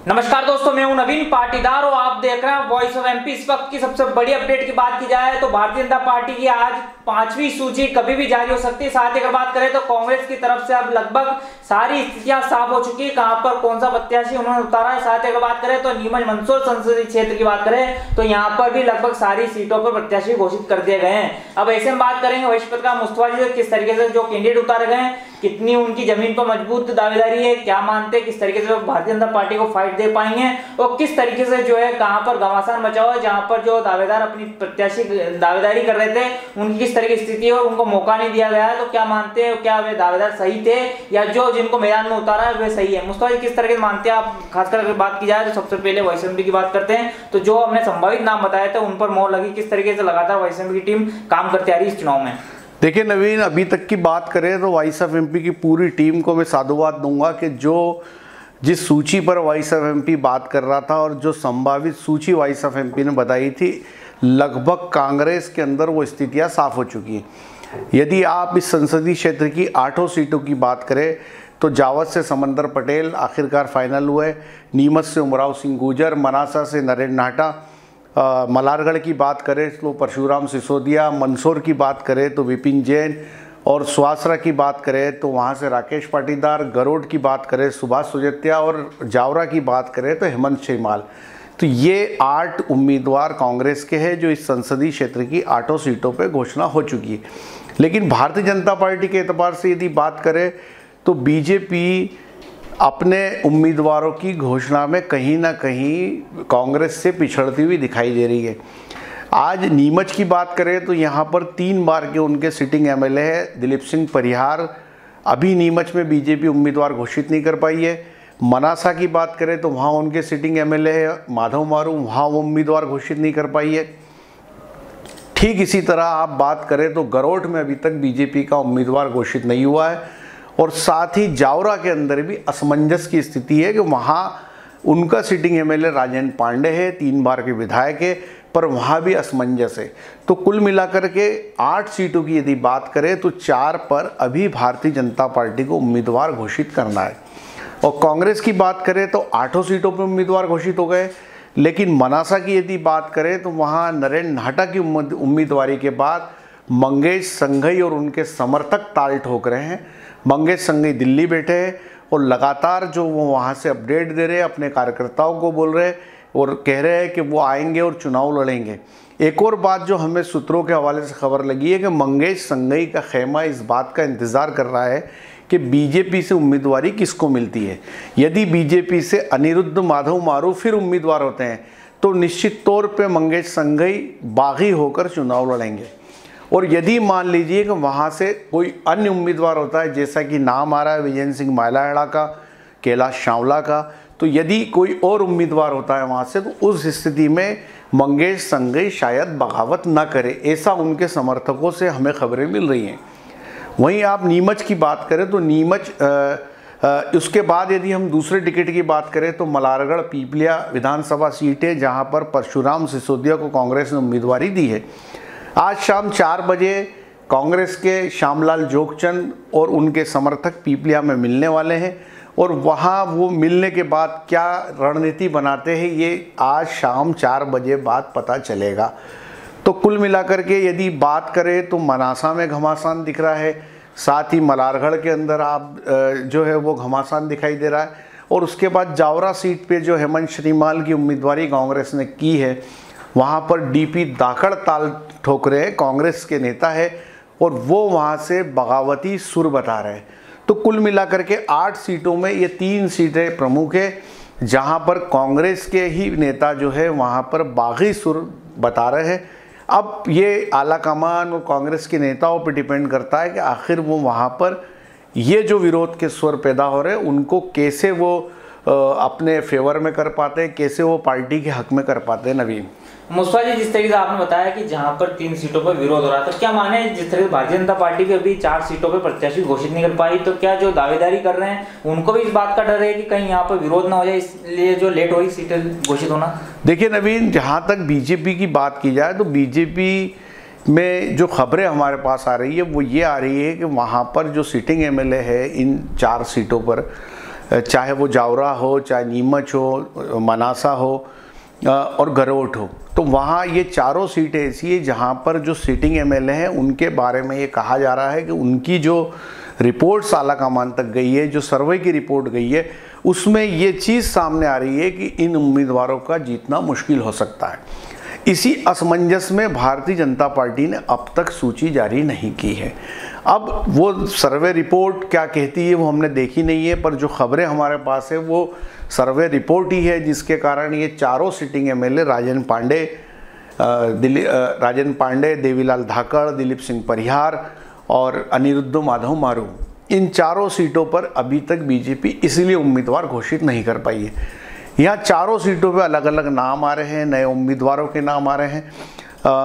नमस्कार दोस्तों, मैं हूं नवीन पाटीदार और आप देख रहे हैं वॉइस ऑफ एमपी। इस वक्त की सबसे बड़ी अपडेट की बात की जाए तो भारतीय जनता पार्टी की आज 5वीं सूची कभी भी जारी हो सकती है। साथ ही अगर बात करें तो कांग्रेस की तरफ से अब लगभग सारी स्थितियां साफ हो चुकी है, कहां पर कौन सा प्रत्याशी उन्होंने उतारा है। साथ ही अगर बात करें तो नीमच मंदसौर संसदीय क्षेत्र की बात करें तो यहाँ पर भी लगभग सारी सीटों पर प्रत्याशी घोषित कर दिए गए हैं। अब ऐसे में बात करेंगे वैश्य पत्रकार मुस्तफा जी से, किस तरीके से जो कैंडिडेट उतारे गए हैं, कितनी उनकी जमीन पर मजबूत दावेदारी है, क्या मानते हैं किस तरीके से भारतीय जनता पार्टी को फाइट दे पाएंगे और किस तरीके से जो है कहां पर घमासान मचा हुआ है, जहां पर जो दावेदार अपनी प्रत्याशी दावेदारी कर रहे थे उनकी किस तरह की स्थिति है और उनको मौका नहीं दिया गया है। तो क्या मानते हैं, क्या वे दावेदार सही थे या जो जिनको मैदान में उतारा है वे सही है? मुस्तफा जी, किस तरह से मानते हैं आप? खासकर अगर बात की जाए तो सबसे पहले वैश्य की बात करते हैं, तो जो हमने संभावित नाम बताए थे उन पर मोहर लगी, किस तरीके से लगातार वैश्य की टीम काम करती आ रही है इस चुनाव में? देखिए नवीन, अभी तक की बात करें तो वॉइस ऑफ एमपी की पूरी टीम को मैं साधुवाद दूंगा कि जिस सूची पर वॉइस ऑफ एमपी बात कर रहा था और जो संभावित सूची वॉइस ऑफ एमपी ने बताई थी, लगभग कांग्रेस के अंदर वो स्थितियां साफ हो चुकी हैं। यदि आप इस संसदीय क्षेत्र की 8 सीटों की बात करें तो जावद से समंदर पटेल आखिरकार फाइनल हुए, नीमच से उमराव सिंह गुर्जर, मनासा से नरेंद्र नाहटा, मलारगढ़ की बात करें तो परशुराम सिसोदिया, मंदसौर की बात करें तो विपिन जैन और सुवासरा की बात करें तो वहाँ से राकेश पाटीदार, गरोड की बात करें सुभाष सुजैतिया और जावरा की बात करें तो हेमंत शेमाल। तो ये 8 उम्मीदवार कांग्रेस के हैं जो इस संसदीय क्षेत्र की 8 सीटों पे घोषणा हो चुकी है। लेकिन भारतीय जनता पार्टी के एतबार से यदि बात करें तो बीजेपी अपने उम्मीदवारों की घोषणा में कहीं ना कहीं कांग्रेस से पिछड़ती हुई दिखाई दे रही है। आज नीमच की बात करें तो यहाँ पर 3 बार के उनके सिटिंग एमएलए है दिलीप सिंह परिहार, अभी नीमच में बीजेपी उम्मीदवार घोषित नहीं कर पाई है। मनासा की बात करें तो वहाँ उनके सिटिंग एमएलए है माधव मारू, वहाँ वो उम्मीदवार घोषित नहीं कर पाई है। ठीक इसी तरह आप बात करें तो गरोड में अभी तक बीजेपी का उम्मीदवार घोषित नहीं हुआ है और साथ ही जावरा के अंदर भी असमंजस की स्थिति है कि वहाँ उनका सिटिंग एमएलए राजेंद्र पांडे है, 3 बार के विधायक है, पर वहाँ भी असमंजस है। तो कुल मिलाकर के 8 सीटों की यदि बात करें तो 4 पर अभी भारतीय जनता पार्टी को उम्मीदवार घोषित करना है। और कांग्रेस की बात करें तो 8 सीटों पर उम्मीदवार घोषित हो गए, लेकिन मनासा की यदि बात करें तो वहाँ नरेंद्र नाहटा की उम्मीदवारी के बाद मंगेश संघई और उनके समर्थक ताल ठोक रहे हैं। मंगेश संघई दिल्ली बैठे हैं और लगातार जो वो वहाँ से अपडेट दे रहे हैं, अपने कार्यकर्ताओं को बोल रहे हैं और कह रहे हैं कि वो आएंगे और चुनाव लड़ेंगे। एक और बात जो हमें सूत्रों के हवाले से खबर लगी है कि मंगेश संघई का खेमा इस बात का इंतज़ार कर रहा है कि बीजेपी से उम्मीदवारी किसको मिलती है। यदि बीजेपी से अनिरुद्ध माधव मारू फिर उम्मीदवार होते हैं तो निश्चित तौर पर मंगेश संघई बागी होकर चुनाव लड़ेंगे। और यदि मान लीजिए कि वहाँ से कोई अन्य उम्मीदवार होता है, जैसा कि नाम आ रहा है विजय सिंह मालाहड़ा का, कैलाश चावला का, तो यदि कोई और उम्मीदवार होता है वहाँ से तो उस स्थिति में मंगेश संघई शायद बगावत ना करे, ऐसा उनके समर्थकों से हमें खबरें मिल रही हैं। वहीं आप नीमच की बात करें तो नीमच उसके बाद यदि हम दूसरे टिकट की बात करें तो मलारगढ़ पीपलिया विधानसभा सीट है जहाँ पर परशुराम सिसोदिया को कांग्रेस ने उम्मीदवारी दी है। आज शाम 4 बजे कांग्रेस के श्यामलाल जोगचंद और उनके समर्थक पीपलिया में मिलने वाले हैं और वहाँ वो मिलने के बाद क्या रणनीति बनाते हैं ये आज शाम 4 बजे बाद पता चलेगा। तो कुल मिलाकर के यदि बात करें तो मनासा में घमासान दिख रहा है, साथ ही मलारगढ़ के अंदर आप जो है वो घमासान दिखाई दे रहा है और उसके बाद जावरा सीट पे जो हेमंत शेमाल की उम्मीदवारी कांग्रेस ने की है वहाँ पर डीपी दाकड़ ताल ठोक रहे हैं, कांग्रेस के नेता है और वो वहाँ से बगावती सुर बता रहे हैं। तो कुल मिलाकर के 8 सीटों में ये 3 सीटें प्रमुख है जहाँ पर कांग्रेस के ही नेता जो है वहाँ पर बागी सुर बता रहे हैं। अब ये आला कमान और कांग्रेस के नेताओं पर डिपेंड करता है कि आखिर वो वहाँ पर ये जो विरोध के स्वर पैदा हो रहे हैं उनको कैसे वो अपने फेवर में कर पाते हैं, कैसे वो पार्टी के हक में कर पाते हैं। नवीन, मुस्तफा जी, जिस तरीके से आपने बताया कि जहां पर 3 सीटों पर विरोध हो रहा था, क्या माने जिस तरह से भारतीय जनता पार्टी भी अभी 4 सीटों पर प्रत्याशी घोषित नहीं कर पाई, तो क्या जो दावेदारी कर रहे हैं उनको भी इस बात का डर है कि कहीं यहाँ पर विरोध ना हो जाए, इसलिए जो लेट हो रही सीटें घोषित होना? देखिए नवीन, जहाँ तक बीजेपी की बात की जाए तो बीजेपी में जो खबरें हमारे पास आ रही है वो ये आ रही है कि वहाँ पर जो सिटिंग एमएलए है इन 4 सीटों पर चाहे वो जावरा हो, चाहे नीमच हो, मनासा हो और गरोट हो। तो वहाँ ये चारों सीटें ऐसी है जहाँ पर जो सिटिंग एमएलए हैं उनके बारे में ये कहा जा रहा है कि उनकी जो रिपोर्ट आला कमान तक गई है, जो सर्वे की रिपोर्ट गई है, उसमें ये चीज़ सामने आ रही है कि इन उम्मीदवारों का जीतना मुश्किल हो सकता है। इसी असमंजस में भारतीय जनता पार्टी ने अब तक सूची जारी नहीं की है। अब वो सर्वे रिपोर्ट क्या कहती है वो हमने देखी नहीं है, पर जो खबरें हमारे पास है वो सर्वे रिपोर्ट ही है, जिसके कारण ये चारों सिटिंग एमएलए राजन पांडे, देवीलाल धाकड़, दिलीप सिंह परिहार और अनिरुद्ध माधव मारू, इन चारों सीटों पर अभी तक बीजेपी इसलिए उम्मीदवार घोषित नहीं कर पाई है। यहाँ चारों सीटों पे अलग अलग नाम आ रहे हैं, नए उम्मीदवारों के नाम आ रहे हैं।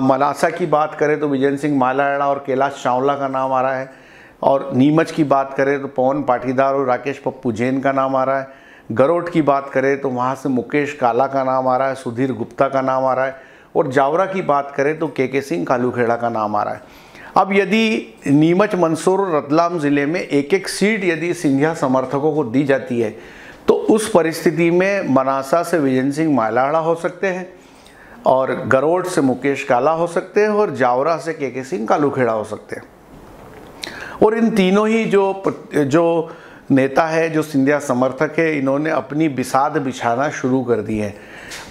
मनासा की बात करें तो विजय सिंह मालाड़ा और कैलाश चावला का नाम आ रहा है, और नीमच की बात करें तो पवन पाटीदार और राकेश पप्पू जैन का नाम आ रहा है। गरोट की बात करें तो वहाँ से मुकेश काला का नाम आ रहा है, सुधीर गुप्ता का नाम आ रहा है, और जावरा की बात करें तो के सिंह कालूखेड़ा का नाम आ रहा है। अब यदि नीमच, मंदसौर और रतलाम ज़िले में एक एक सीट यदि सिंधिया समर्थकों को दी जाती है तो उस परिस्थिति में मनासा से विजय सिंह मालाड़ा हो सकते हैं, और गरोट से मुकेश काला हो सकते हैं, और जावरा से के सिंह कालूखेड़ा हो सकते हैं। और इन तीनों ही जो नेता है, जो सिंधिया समर्थक है, इन्होंने अपनी बिसात बिछाना शुरू कर दी है।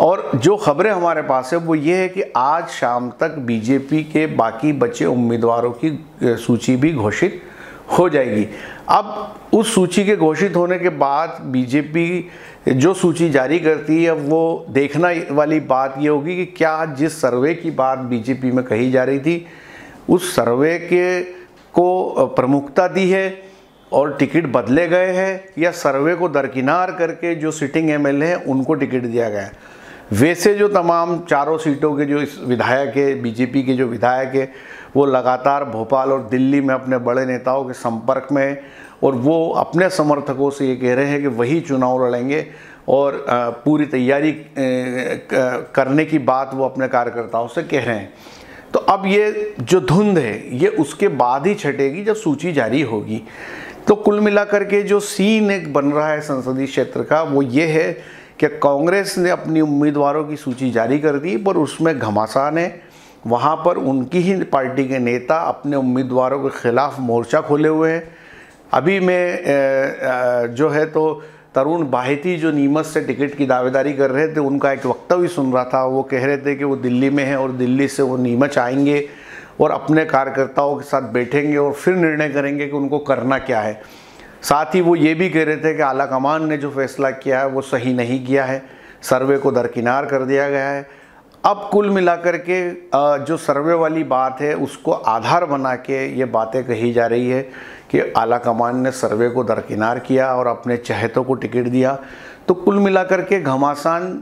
और जो खबरें हमारे पास है वो ये है कि आज शाम तक बीजेपी के बाकी बचे उम्मीदवारों की सूची भी घोषित हो जाएगी। अब उस सूची के घोषित होने के बाद बीजेपी जो सूची जारी करती है, वो देखना वाली बात ये होगी कि क्या जिस सर्वे की बात बीजेपी में कही जा रही थी उस सर्वे को प्रमुखता दी है और टिकट बदले गए हैं, या सर्वे को दरकिनार करके जो सिटिंग एमएलए हैं उनको टिकट दिया गया है। वैसे जो तमाम चारों सीटों के जो विधायक है, बीजेपी के जो विधायक है, वो लगातार भोपाल और दिल्ली में अपने बड़े नेताओं के संपर्क में है, और वो अपने समर्थकों से ये कह रहे हैं कि वही चुनाव लड़ेंगे, और पूरी तैयारी करने की बात वो अपने कार्यकर्ताओं से कह रहे हैं। तो अब ये जो धुंध है ये उसके बाद ही छटेगी जब सूची जारी होगी। तो कुल मिलाकर के जो सीन एक बन रहा है संसदीय क्षेत्र का वो ये है कि कांग्रेस ने अपनी उम्मीदवारों की सूची जारी कर दी, पर उसमें घमासान है। वहाँ पर उनकी ही पार्टी के नेता अपने उम्मीदवारों के खिलाफ मोर्चा खोले हुए हैं। अभी मैं जो है तो तरुण बाहेती जो नीमच से टिकट की दावेदारी कर रहे थे, उनका एक वक्तव्य सुन रहा था। वो कह रहे थे कि वो दिल्ली में हैं और दिल्ली से वो नीमच आएंगे और अपने कार्यकर्ताओं के साथ बैठेंगे और फिर निर्णय करेंगे कि उनको करना क्या है। साथ ही वो ये भी कह रहे थे कि आला कमान ने जो फैसला किया है वो सही नहीं किया है, सर्वे को दरकिनार कर दिया गया है। अब कुल मिलाकर के जो सर्वे वाली बात है उसको आधार बना के ये बातें कही जा रही है कि आला कमान ने सर्वे को दरकिनार किया और अपने चहेतों को टिकट दिया। तो कुल मिलाकर के घमासान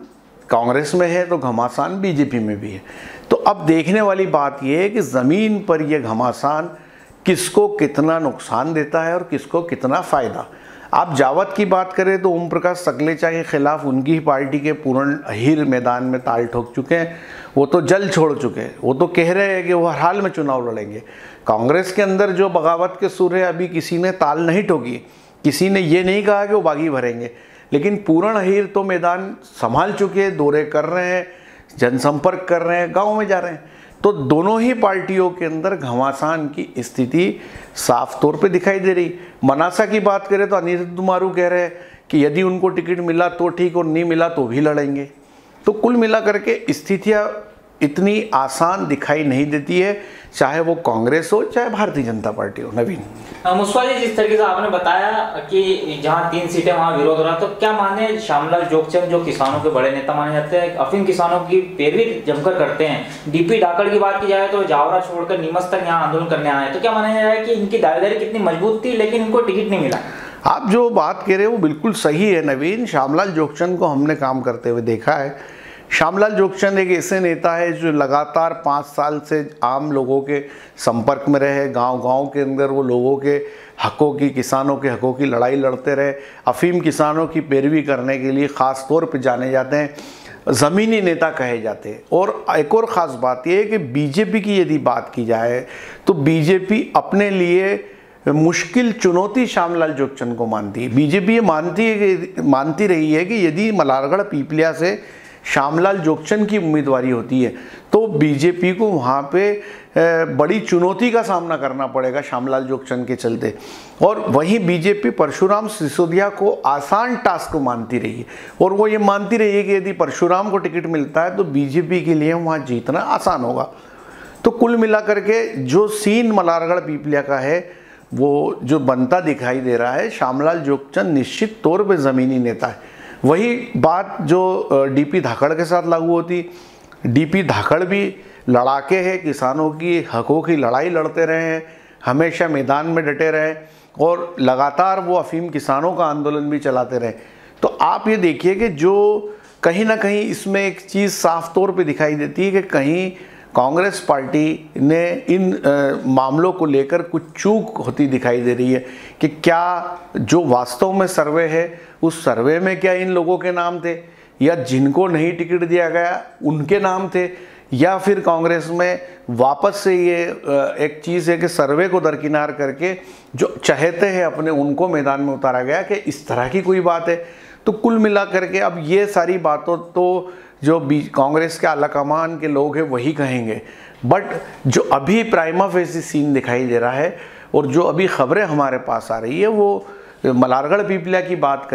कांग्रेस में है तो घमासान बीजेपी में भी है। तो अब देखने वाली बात यह है कि ज़मीन पर यह घमासान किसको कितना नुकसान देता है और किसको कितना फ़ायदा। आप जावत की बात करें तो ओम प्रकाश सकलेचा के खिलाफ उनकी ही पार्टी के पूर्ण अहिर मैदान में ताल ठोक चुके हैं। वो तो जल छोड़ चुके हैं, वो तो कह रहे हैं कि वो हर हाल में चुनाव लड़ेंगे। कांग्रेस के अंदर जो बगावत के सुर है अभी किसी ने ताल नहीं ठोकी, किसी ने ये नहीं कहा कि वो बागी भरेंगे, लेकिन पूर्ण अहिर तो मैदान संभाल चुके हैं, दौरे कर रहे हैं, जनसंपर्क कर रहे हैं, गाँव में जा रहे हैं। तो दोनों ही पार्टियों के अंदर घमासान की स्थिति साफ तौर पे दिखाई दे रही। मनासा की बात करें तो अनिरुद्ध मारू कह रहे हैं कि यदि उनको टिकट मिला तो ठीक और नहीं मिला तो भी लड़ेंगे। तो कुल मिला करके स्थितियाँ इतनी आसान दिखाई नहीं देती है, चाहे वो कांग्रेस हो चाहे भारतीय जनता पार्टी हो। नवीन मुस्वा जी, जिस तरीके से आपने बताया कि जहां 3 सीटें वहां विरोध हो रहा, तो क्या माने श्यामलाल जोगचंद जो किसानों के बड़े नेता माने जाते हैं, अफीम किसानों की पैरवी जमकर करते हैं, डीपी डाकड़ की बात की जाए तो जावरा छोड़कर नीमच तक यहाँ आंदोलन करने आए, तो क्या माना जाए कि इनकी दावेदारी कितनी मजबूत थी लेकिन इनको टिकट नहीं मिला? आप जो बात कह रहे हो वो बिल्कुल सही है नवीन। श्यामलाल जोगचंद को हमने काम करते हुए देखा है। श्यामलाल जोगचंद एक ऐसे नेता है जो लगातार 5 साल से आम लोगों के संपर्क में रहे, गांव-गांव के अंदर वो लोगों के हकों की, किसानों के हकों की लड़ाई लड़ते रहे। अफीम किसानों की पैरवी करने के लिए ख़ास तौर पे जाने जाते हैं, ज़मीनी नेता कहे जाते हैं। और एक और ख़ास बात यह है कि बीजेपी की यदि बात की जाए तो बीजेपी अपने लिए मुश्किल चुनौती श्यामलाल जोगचंद को मानती है। बीजेपी ये मानती रही है कि यदि मल्हारगढ़ पीपलिया से श्यामलाल जोगचंद की उम्मीदवारी होती है तो बीजेपी को वहाँ पे बड़ी चुनौती का सामना करना पड़ेगा श्यामलाल जोगचंद के चलते। और वहीं बीजेपी परशुराम सिसोदिया को आसान टास्क मानती रही है और वो ये मानती रही है कि यदि परशुराम को टिकट मिलता है तो बीजेपी के लिए वहाँ जीतना आसान होगा। तो कुल मिलाकर के जो सीन मल्हारगढ़ पीपलिया का है वो जो बनता दिखाई दे रहा है, श्यामलाल जोगचंद निश्चित तौर पे ज़मीनी नेता है। वही बात जो डीपी धाकड़ के साथ लागू होती। डीपी धाकड़ भी लड़ाके हैं, किसानों की हकों की लड़ाई लड़ते रहे हैं, हमेशा मैदान में डटे रहे और लगातार वो अफीम किसानों का आंदोलन भी चलाते रहे। तो आप ये देखिए कि जो कहीं ना कहीं इसमें एक चीज़ साफ तौर पे दिखाई देती है कि कहीं कांग्रेस पार्टी ने इन मामलों को लेकर कुछ चूक होती दिखाई दे रही है कि क्या जो वास्तव में सर्वे है उस सर्वे में क्या इन लोगों के नाम थे या जिनको नहीं टिकट दिया गया उनके नाम थे, या फिर कांग्रेस में वापस से ये एक चीज़ है कि सर्वे को दरकिनार करके जो चाहते हैं अपने उनको मैदान में उतारा गया कि इस तरह की कोई बात है। तो कुल मिला करके अब ये सारी बातों तो जो कांग्रेस के आलाकमान के लोग हैं वही कहेंगे, बट जो अभी प्राइमा फेसी सीन दिखाई दे रहा है और जो अभी खबरें हमारे पास आ रही है वो मल्हारगढ़ पीपलिया की बात करें